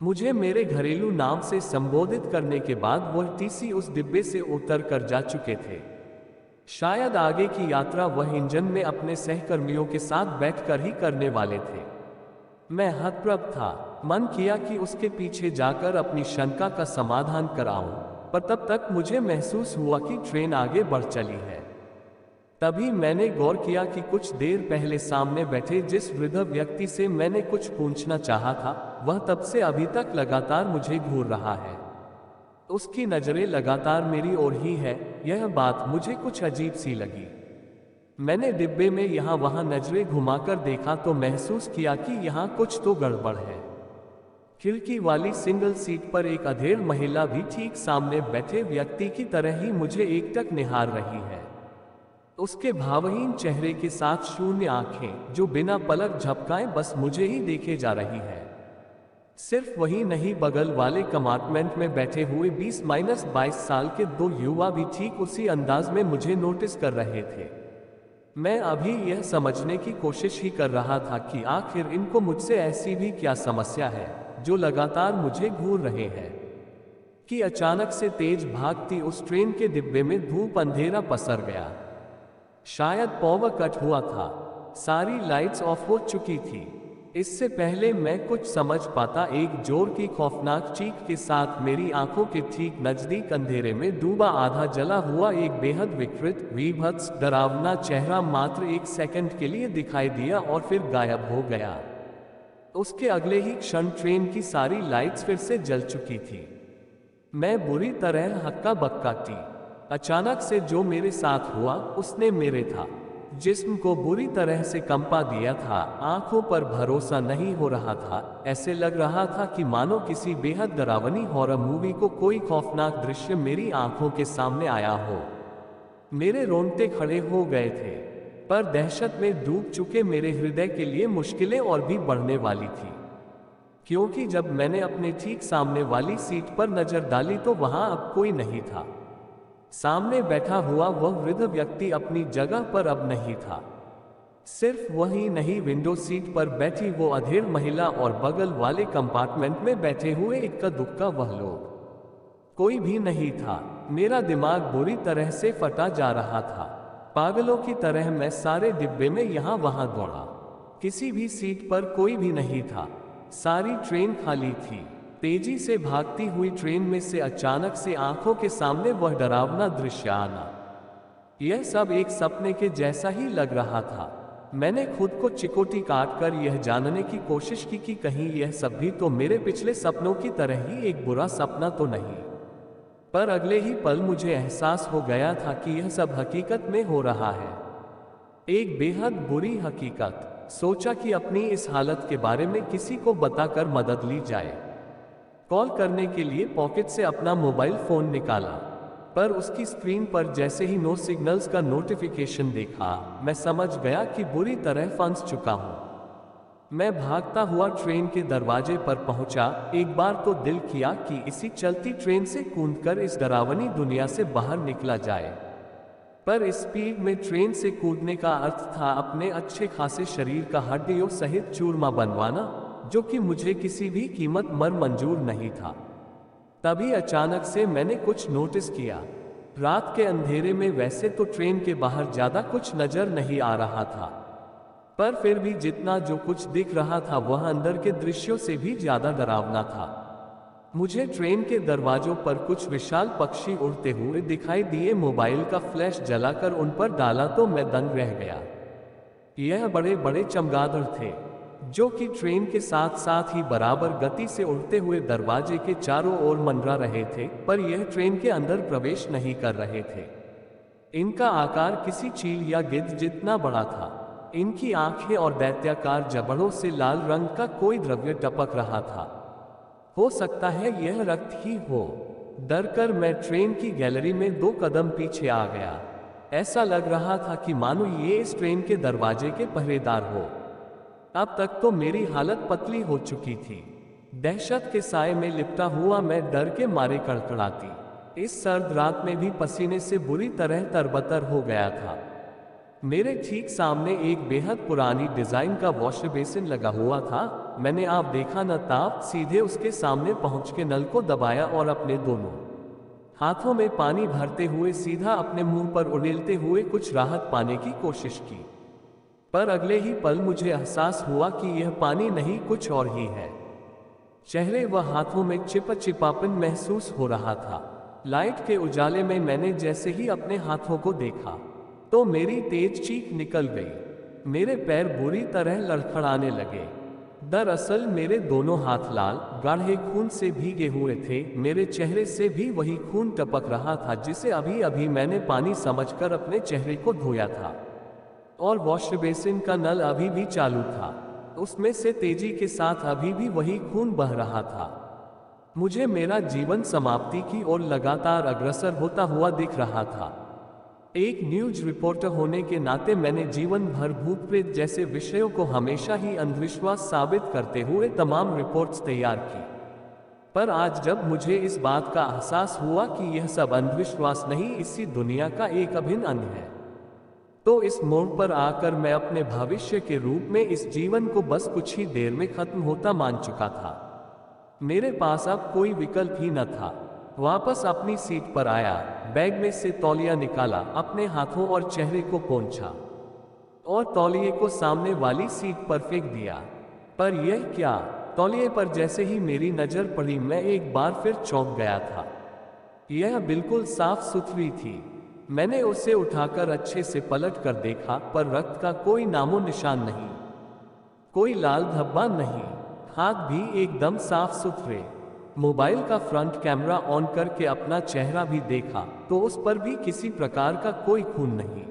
मुझे मेरे घरेलू नाम से संबोधित करने के बाद वह टीसी उस डिब्बे से उतर कर जा चुके थे। शायद आगे की यात्रा वह इंजन में अपने सहकर्मियों के साथ बैठकर ही करने वाले थे। मैं हतप्रभ था। मन किया कि उसके पीछे जाकर अपनी शंका का समाधान कराऊं, पर तब तक मुझे महसूस हुआ कि ट्रेन आगे बढ़ चली है। तभी मैंने गौर किया कि कुछ देर पहले सामने बैठे जिस वृद्ध व्यक्ति से मैंने कुछ पूछना चाहा था, वह तब से अभी तक लगातार मुझे घूर रहा है। उसकी नजरें लगातार मेरी ओर ही है। यह बात मुझे कुछ अजीब सी लगी। मैंने डिब्बे में यहाँ वहाँ नजरें घुमाकर देखा तो महसूस किया कि यहाँ कुछ तो गड़बड़ है। खिड़की वाली सिंगल सीट पर एक अधेड़ महिला भी ठीक सामने बैठे व्यक्ति की तरह ही मुझे एकटक निहार रही है। उसके भावहीन चेहरे के साथ शून्य आंखें जो बिना पलक झपकाए बस मुझे ही देखे जा रही है। सिर्फ वही नहीं, बगल वाले कंपार्टमेंट में बैठे हुए 20-22 साल के दो युवा भी ठीक उसी अंदाज में मुझे नोटिस कर रहे थे। मैं अभी यह समझने की कोशिश ही कर रहा था कि आखिर इनको मुझसे ऐसी भी क्या समस्या है जो लगातार मुझे घूर रहे हैं, कि अचानक से तेज भागती उस ट्रेन के डिब्बे में धूप अंधेरा पसर गया। शायद पावर कट हुआ था। सारी लाइट्स ऑफ हो चुकी थी। इससे पहले मैं कुछ समझ पाता, एक जोर की खौफनाक चीख के साथ मेरी आंखों के ठीक नजदीक अंधेरे में डूबा आधा जला हुआ एक बेहद विकृत, विभत्स, डरावना चेहरा मात्र एक सेकंड के लिए दिखाई दिया और फिर गायब हो गया। उसके अगले ही क्षण ट्रेन की सारी लाइट्स फिर से जल चुकी थी। मैं बुरी तरह हक्का बक्का थी। अचानक से जो मेरे साथ हुआ उसने मेरे था जिस्म को बुरी तरह से कंपा दिया था। आंखों पर भरोसा नहीं हो रहा था। ऐसे लग रहा था कि मानो किसी बेहद डरावनी हॉरर मूवी को कोई खौफनाक दृश्य मेरी आंखों के सामने आया हो। मेरे रोंगटे खड़े हो गए थे, पर दहशत में डूब चुके मेरे हृदय के लिए मुश्किलें और भी बढ़ने वाली थी, क्योंकि जब मैंने अपने ठीक सामने वाली सीट पर नजर डाली तो वहां अब कोई नहीं था। सामने बैठा हुआ वह वृद्ध व्यक्ति अपनी जगह पर अब नहीं था। सिर्फ वही नहीं, विंडो सीट पर बैठी वो अधेड़ महिला और बगल वाले कंपार्टमेंट में बैठे हुए इक्का दुक्का वह लोग, कोई भी नहीं था। मेरा दिमाग बुरी तरह से फटा जा रहा था। पागलों की तरह मैं सारे डिब्बे में यहाँ वहां दौड़ा। किसी भी सीट पर कोई भी नहीं था। सारी ट्रेन खाली थी। तेजी से भागती हुई ट्रेन में से अचानक से आंखों के सामने वह डरावना दृश्य आना, यह सब एक सपने के जैसा ही लग रहा था। मैंने खुद को चिकोटी काटकर यह जानने की कोशिश की कि कहीं यह सब भी तो मेरे पिछले सपनों की तरह ही एक बुरा सपना तो नहीं। पर अगले ही पल मुझे एहसास हो गया था कि यह सब हकीकत में हो रहा है, एक बेहद बुरी हकीकत। सोचा कि अपनी इस हालत के बारे में किसी को बताकर मदद ली जाए। कॉल करने के लिए पॉकेट से अपना मोबाइल फोन निकाला, पर उसकी स्क्रीन पर जैसे ही नो सिग्नल्स का नोटिफिकेशन देखा, मैं समझ गया कि बुरी तरह फंस चुका हूं। मैं भागता हुआ ट्रेन के दरवाजे पर पहुंचा। एक बार तो दिल किया कि इसी चलती ट्रेन से कूदकर इस डरावनी दुनिया से बाहर निकला जाए, पर इस स्पीड में ट्रेन से कूदने का अर्थ था अपने अच्छे खासे शरीर का हड्डियों सहित चूरमा बनवाना, जो कि मुझे किसी भी कीमत पर मंजूर नहीं था। तभी अचानक से मैंने कुछ नोटिस किया। रात के अंधेरे में वैसे तो ट्रेन के बाहर ज्यादा कुछ नजर नहीं आ रहा था, पर फिर भी जितना जो कुछ दिख रहा था वह अंदर के दृश्यों से भी ज्यादा डरावना था। मुझे ट्रेन के दरवाजों पर कुछ विशाल पक्षी उड़ते हुए दिखाई दिए। मोबाइल का फ्लैश जलाकर उन पर डाला तो मैं दंग रह गया। यह बड़े बड़े चमगादड़ थे जो कि ट्रेन के साथ साथ ही बराबर गति से उड़ते हुए दरवाजे के चारों ओर मंडरा रहे थे, पर यह ट्रेन के अंदर प्रवेश नहीं कर रहे थे। इनका आकार किसी चील या गिद्ध जितना बड़ा था। इनकी आंखें और दैत्याकार जबड़ों से लाल रंग का कोई द्रव्य टपक रहा था। हो सकता है यह रक्त ही हो। डरकर मैं ट्रेन की गैलरी में 2 कदम पीछे आ गया। ऐसा लग रहा था कि मानो ये इस ट्रेन के दरवाजे के पहरेदार हो। अब तक तो मेरी हालत पतली हो चुकी थी। दहशत के साए में लिपटा हुआ मैं डर के मारे कड़कड़ाती। इस सर्द रात में भी पसीने से बुरी तरह तरबतर हो गया था। मेरे ठीक सामने एक बेहद पुरानी डिजाइन का वॉश बेसिन लगा हुआ था। मैंने आप देखा न ताप, सीधे उसके सामने पहुंच के नल को दबाया और अपने दोनों हाथों में पानी भरते हुए सीधा अपने मुंह पर उड़ेलते हुए कुछ राहत पाने की कोशिश की। पर अगले ही पल मुझे एहसास हुआ कि यह पानी नहीं, कुछ और ही है। चेहरे व हाथों में चिपचिपापन महसूस हो रहा था। लाइट के उजाले में मैंने जैसे ही अपने हाथों को देखा तो मेरी तेज चीख निकल गई। मेरे पैर बुरी तरह लड़खड़ाने लगे। दरअसल मेरे दोनों हाथ लाल गाढ़े खून से भीगे हुए थे। मेरे चेहरे से भी वही खून टपक रहा था जिसे अभी अभी मैंने पानी समझकर अपने चेहरे को धोया था। और वॉश बेसिन का नल अभी भी चालू था, उसमें से तेजी के साथ अभी भी वही खून बह रहा था। मुझे मेरा जीवन समाप्ति की ओर लगातार अग्रसर होता हुआ दिख रहा था। एक न्यूज रिपोर्टर होने के नाते मैंने जीवन भर भूत प्रेत जैसे विषयों को हमेशा ही अंधविश्वास साबित करते हुए तमाम रिपोर्ट्स तैयार की। पर आज जब मुझे इस बात का एहसास हुआ कि यह सब अंधविश्वास नहीं, इसी दुनिया का एक अभिन्न अंग है, तो इस मोड़ पर आकर मैं अपने भविष्य के रूप में इस जीवन को बस कुछ ही देर में खत्म होता मान चुका था। मेरे पास अब कोई विकल्प ही न था। वापस अपनी सीट पर आया, बैग में से तौलिया निकाला, अपने हाथों और चेहरे को पोंछा और तौलिए को सामने वाली सीट पर फेंक दिया। पर यह क्या? तौलिए पर जैसे ही मेरी नजर पड़ी मैं एक बार फिर चौंक गया था। यह बिल्कुल साफ सुथरी थी। मैंने उसे उठाकर अच्छे से पलट कर देखा, पर रक्त का कोई नामो निशान नहीं, कोई लाल धब्बा नहीं, हाथ भी एकदम साफ सुथरे। मोबाइल का फ्रंट कैमरा ऑन करके अपना चेहरा भी देखा तो उस पर भी किसी प्रकार का कोई खून नहीं।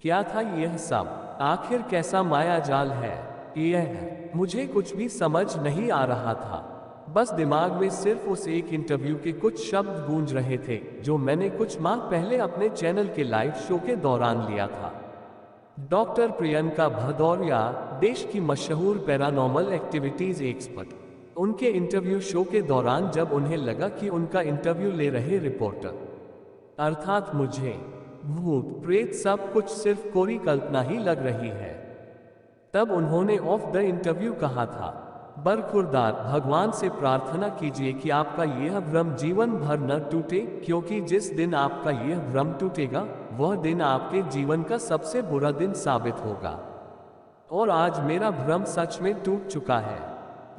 क्या था यह सब? आखिर कैसा माया जाल है यह? मुझे कुछ भी समझ नहीं आ रहा था। बस दिमाग में सिर्फ उस एक इंटरव्यू के कुछ शब्द गूंज रहे थे जो मैंने कुछ माह पहले अपने चैनल के लाइव शो के दौरान लिया था। डॉक्टर प्रियंका भदौरिया, देश की मशहूर पैरानॉर्मल एक्टिविटीज एक्सपर्ट, उनके इंटरव्यू शो के दौरान जब उन्हें लगा कि उनका इंटरव्यू ले रहे रिपोर्टर अर्थात मुझे भूत प्रेत सब कुछ सिर्फ कोरी कल्पना ही लग रही है, तब उन्होंने ऑफ द इंटरव्यू कहा था, बरखुरदार भगवान से प्रार्थना कीजिए कि आपका यह भ्रम जीवन भर न टूटे, क्योंकि जिस दिन आपका यह भ्रम टूटेगा वह दिन आपके जीवन का सबसे बुरा दिन साबित होगा। और आज मेरा भ्रम सच में टूट चुका है।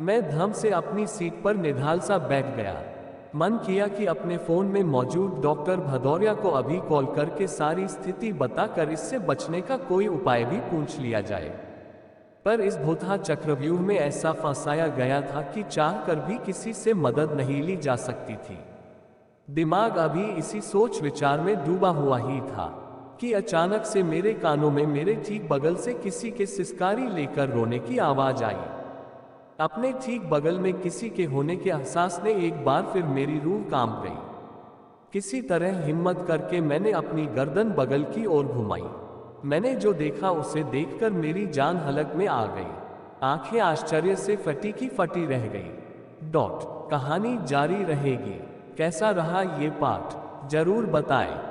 मैं धम से अपनी सीट पर निढाल सा बैठ गया। मन किया कि अपने फोन में मौजूद डॉक्टर भदौरिया को अभी कॉल करके सारी स्थिति बताकर इससे बचने का कोई उपाय भी पूछ लिया जाए। पर इस भूतहा चक्रव्यूह में ऐसा फंसाया गया था कि चाहकर भी किसी से मदद नहीं ली जा सकती थी। दिमाग अभी इसी सोच विचार में डूबा हुआ ही था कि अचानक से मेरे कानों में मेरे ठीक बगल से किसी के सिसकारी लेकर रोने की आवाज आई। अपने ठीक बगल में किसी के होने के एहसास ने एक बार फिर मेरी रूह कांप गई। किसी तरह हिम्मत करके मैंने अपनी गर्दन बगल की ओर घुमाई। मैंने जो देखा उसे देखकर मेरी जान हलक में आ गई। आंखें आश्चर्य से फटी की फटी रह गई। कहानी जारी रहेगी। कैसा रहा ये पाठ जरूर बताएं।